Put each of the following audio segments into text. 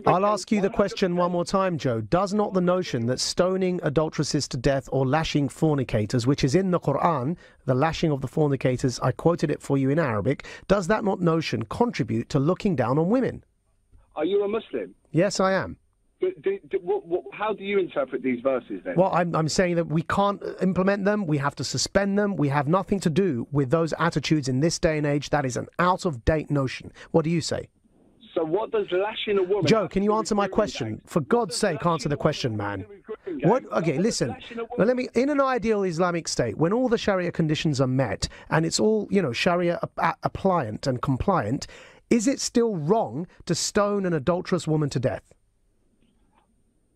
I'll ask you the question one more time, Joe. Does not the notion that stoning adulteresses to death or lashing fornicators, which is in the Quran, the lashing of the fornicators, I quoted it for you in Arabic, does that not notion contribute to looking down on women? Are you a Muslim? Yes, I am. How do you interpret these verses then? Well, I'm saying that we can't implement them, we have to suspend them, we have nothing to do with those attitudes in this day and age. That is an out-of-date notion. What do you say? So what does lashing a woman... Joe, can you answer my question? For God's sake, answer the question, man. What? Okay, listen. Well, in an ideal Islamic state, when all the Sharia conditions are met, and it's all, you know, Sharia appliant and compliant, is it still wrong to stone an adulterous woman to death?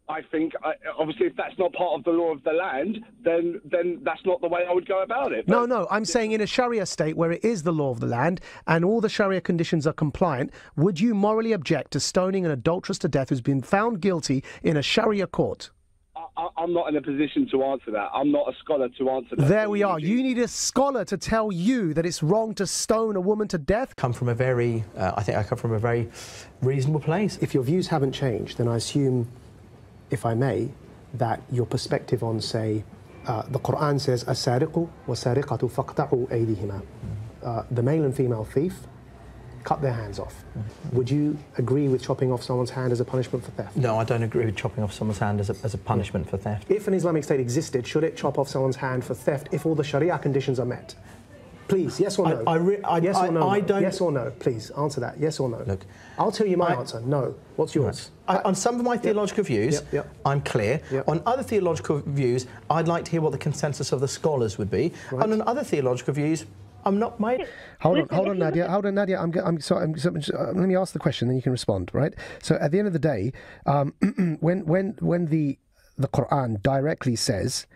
I think, obviously, if that's not part of the law of the land, then that's not the way I would go about it. But No, I'm saying in a Sharia state where it is the law of the land and all the Sharia conditions are compliant, would you morally object to stoning an adulteress to death who's been found guilty in a Sharia court? I'm not in a position to answer that. I'm not a scholar to answer that. There we are. You need a scholar to tell you that it's wrong to stone a woman to death? I think I come from a very reasonable place. If your views haven't changed, then I assume, if I may, that your perspective on, say, the Quran says, "As-sariqu wa-sariqatu faqta'u aydihima." The male and female thief, cut their hands off. Would you agree with chopping off someone's hand as a punishment for theft? No, I don't agree with chopping off someone's hand as a punishment for theft. If an Islamic state existed, should it chop off someone's hand for theft if all the Sharia conditions are met? Please, yes or no? Yes or no? Yes or no? Please, answer that. Yes or no? Look, I'll tell you my answer. No. What's yours? On some of my theological views, I'm clear. On other theological views, I'd like to hear what the consensus of the scholars would be. Right. And on other theological views, I'm not made. Hold on, Nadia. I'm sorry. Let me ask the question, then you can respond. Right. So at the end of the day, when the Quran directly says,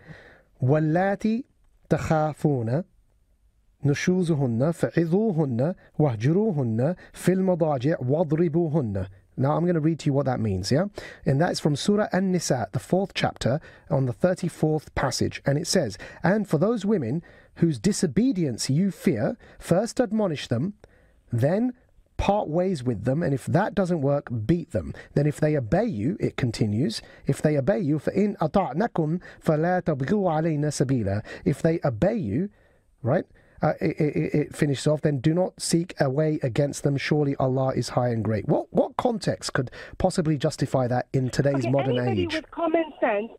"Wallati takhafuna نشوزهن فعظوهن واهجروهن في المضاجع واضربوهن." Now I'm going to read to you what that means, yeah? And that's from Surah An-Nisa, the 4th chapter, on the 34th passage. And it says, "And for those women whose disobedience you fear, first admonish them, then part ways with them, and if that doesn't work, beat them. Then if they obey you," it continues, "if they obey you, فَإِنْ أَطَعْنَكُمْ فَلَا تَبْغُوا عَلَيْنَا سَبِيلًا." If they obey you, right? It finishes off, "then do not seek a way against them. Surely Allah is high and great." What context could possibly justify that in today's modern age?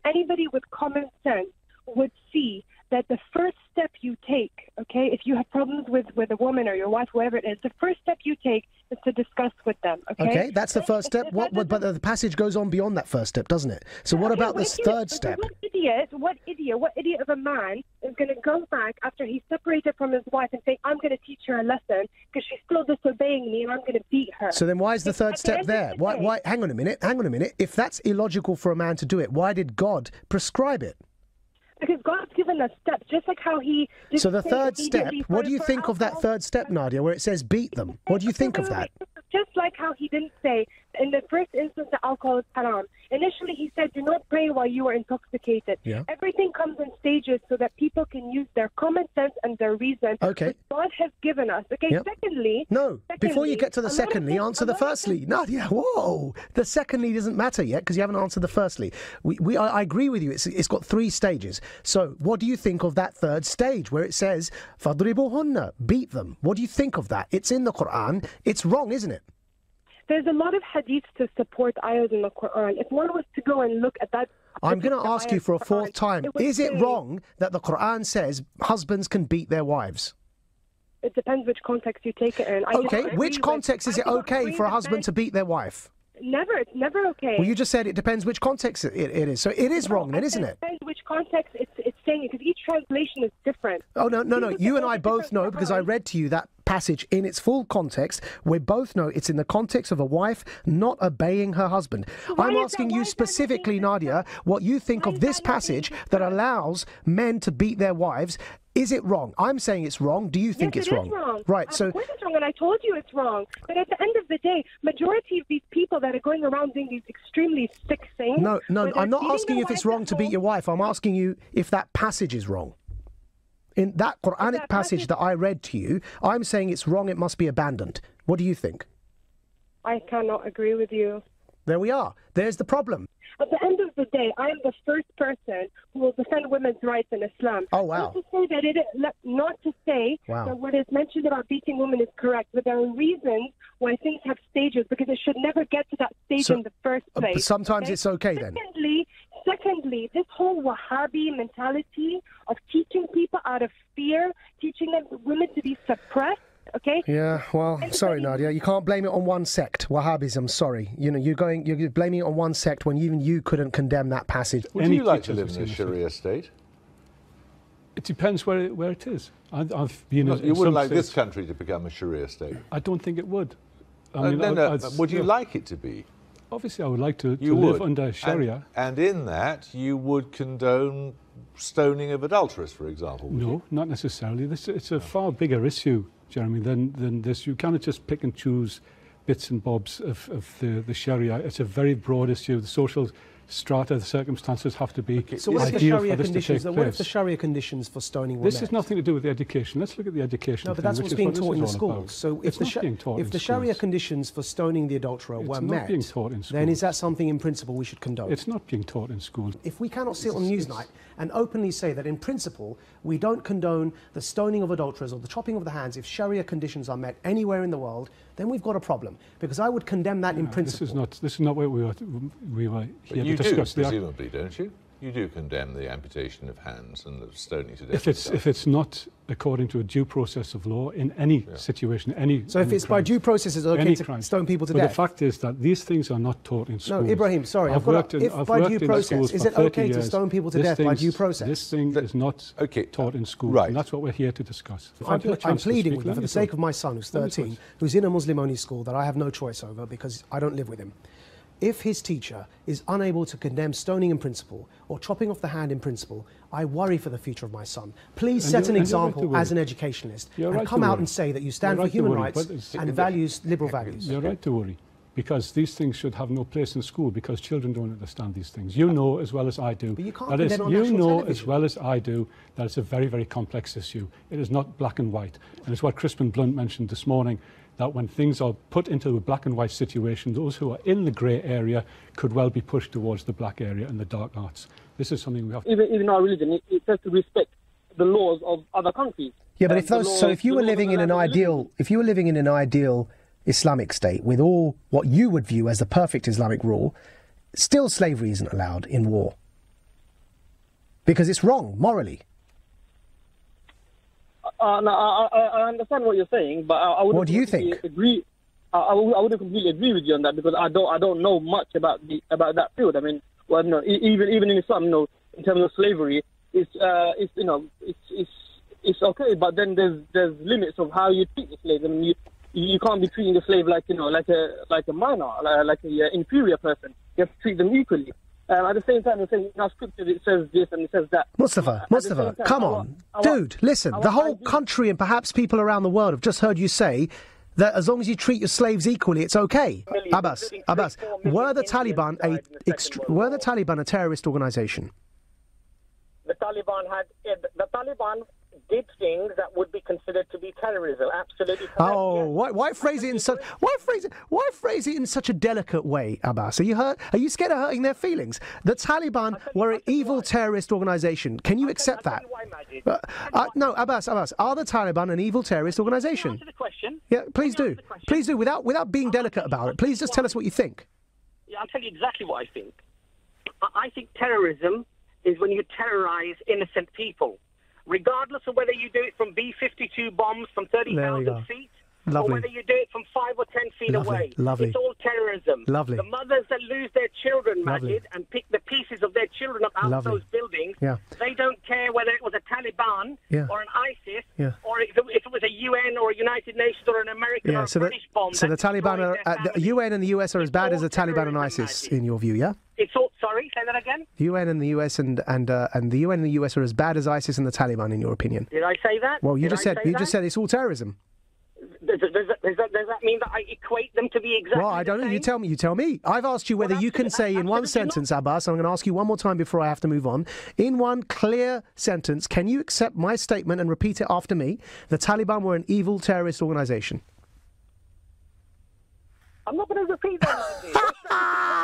Anybody with common sense would see that the first step you take, okay, if you have problems with a woman or your wife, whoever it is, the first step you take is to discuss with them, okay? Okay, that's the first step. But the passage goes on beyond that first step, doesn't it? So what about this third step? What idiot of a man is going to go back after he's separated from his wife and say, "I'm going to teach her a lesson because she's still disobeying me and I'm going to beat her"? So then why is the third step there? Why? Hang on a minute. If that's illogical for a man to do it, why did God prescribe it? Because God's given us steps, just like how he... So the third step, what do you think of that third step, Nadia, where it says beat them? What do you think of that? Just like how he didn't say, in the first instance, that alcohol is haram. Initially, he said, do not pray while you are intoxicated. Yeah. Everything comes in stages so that people can use their common sense and their reason, which God has given us. Okay, secondly... No, before you get to the secondly, answer the firstly. Nadia, whoa! The secondly doesn't matter yet, because you haven't answered the firstly. I agree with you, it's got 3 stages. So, what do you think of that third stage, where it says, فَضْرِبُوهُنَّ, beat them? What do you think of that? It's in the Quran. It's wrong, isn't it? There's a lot of hadiths to support ayahs in the Quran. If one was to go and look at that... I'm going to ask you for a 4th time. Is it wrong that the Quran says husbands can beat their wives? It depends which context you take it in. Okay, which context is it okay for a husband to beat their wife? Never, it's never okay. Well, you just said it depends which context it is. So it is wrong then, isn't it? It depends which context it's saying it, because each translation is different. Oh, no. You and I both know, because I read to you that passage in its full context. We both know it's in the context of a wife not obeying her husband. I'm asking you specifically, Nadia, what you think of this passage that allows men to beat their wives. Is it wrong? I'm saying it's wrong. Do you think it's wrong? Yes, it is wrong. Right, so... Of course it's wrong, and I told you it's wrong. But at the end of the day, majority of these people that are going around doing these extremely sick things... No, I'm not asking you if it's wrong to beat your wife. I'm asking you if that passage is wrong. In that Quranic passage that I read to you, I'm saying it's wrong, it must be abandoned. What do you think? I cannot agree with you. There we are. There's the problem. At the end of the day, I am the first person who will defend women's rights in Islam. Oh, wow. Not to say that what is mentioned about beating women is correct, but there are reasons why things have stages, because it should never get to that stage in the first place. But sometimes it's okay then. Secondly, this whole Wahhabi mentality of teaching people out of fear, teaching them women to be suppressed. Okay. Yeah, well, sorry, Nadia. You can't blame it on one sect. Wahhabism, sorry. You know, you're blaming it on one sect when even you couldn't condemn that passage. Would you like to live in a Sharia state? It depends where it is. I've been. You wouldn't like this country to become a Sharia state? I don't think it would. Would you like it to be? Obviously, I would like to live under Sharia. And in that, you would condone stoning of adulterers, for example? No, not necessarily. It's a far bigger issue, Jeremy, than this. You cannot just pick and choose bits and bobs of the Sharia. It's a very broad issue. The social strata, the circumstances have to be So what if the ideal Sharia for this to take conditions? What place. if the Sharia conditions for stoning were This has nothing to do with the education. Let's look at the education. No, but thing, that's which what's is being what this taught in the is all schools. about. So It's not being taught if in the Sharia schools. conditions for stoning the adulterer were It's met, not being taught in then is schools. that something in principle we should condone? It's not being taught in schools. If we cannot sit on Newsnight and openly say that in principle we don't condone the stoning of adulterers or the chopping of the hands if Sharia conditions are met anywhere in the world, then we've got a problem. Because I would condemn that in principle. This is not what we were here to You do, discuss. presumably, don't you? You do condemn the amputation of hands and the stoning to death. If it's not according to a due process of law in any situation, So if it's by due process, it's okay to stone people to death. death? The fact is that these things are not taught in schools. No, Ibrahim, sorry, I've worked in schools is for it okay 30 to years. stone people to death by due process? This thing is not taught in schools, right. and that's what we're here to discuss. I'm pleading with you for the sake of my son, who's 13, who's in a Muslim-only school that I have no choice over because I don't live with him. If his teacher is unable to condemn stoning in principle or chopping off the hand in principle, I worry for the future of my son. Please set an example as an educationist and come out and say that you stand for human rights and values, liberal values. You're right to worry, because these things should have no place in school, because children don't understand these things. You know as well as I do. But you can't that condemn on national television. As well as I do that it's a very, very complex issue. It is not black and white. And it's what Crispin Blunt mentioned this morning, that when things are put into a black and white situation, those who are in the grey area could well be pushed towards the black area and the dark arts. This is something we have to... Even our religion, it says to respect the laws of other countries. Yeah, but if you were living in an ideal Islamic state with all what you would view as the perfect Islamic rule, still slavery isn't allowed in war. Because it's wrong, morally. No, I understand what you're saying, but I wouldn't. What do you think? Agree. I wouldn't completely agree with you on that, because I don't know much about that field. I mean, well, no, even in Islam, you know, in terms of slavery, it's okay, but then there's limits of how you treat the slave. I mean, you can't be treating the slave like a minor, like an inferior person. You have to treat them equally. At the same time, in our scripture, it says this and it says that. Mustafa, come on. Dude, listen, the whole country and perhaps people around the world have just heard you say that as long as you treat your slaves equally, it's okay. Abbas, were the Taliban a terrorist organisation? The Taliban did things that would be considered to be terrorism. Absolutely correct. Oh, why phrase it in such a delicate way, Abbas? Are you scared of hurting their feelings? The Taliban were an evil terrorist organisation. Can you accept that? No, Abbas, are the Taliban an evil terrorist organisation? Answer the question. Yeah, please do. Please do, without being delicate about it. Please just tell us what you think. Yeah, I'll tell you exactly what I think. I think terrorism is when you terrorise innocent people, regardless of whether you do it from B-52 bombs from 30,000 feet, or whether you do it from 5 or 10 feet away. It's all terrorism. The mothers that lose their children, Majid, and pick the pieces of their children up out of those buildings, they don't care whether it was a Taliban or an ISIS, or if it was a UN or a United Nations or an American or a British bomb. So the Taliban, the UN and the US are as bad as the Taliban and ISIS, in your view, yeah? It's all, sorry, say that again? UN and the US and the UN and the US are as bad as ISIS and the Taliban, in your opinion. Did I say that? Well, you just said it's all terrorism. Does that mean that I equate them to be exactly Well, I don't the know. same? You tell me. I've asked you whether you can say in one sentence, Abbas, I'm going to ask you one more time before I have to move on. In one clear sentence, can you accept my statement and repeat it after me? The Taliban were an evil terrorist organisation. I'm not going to repeat that.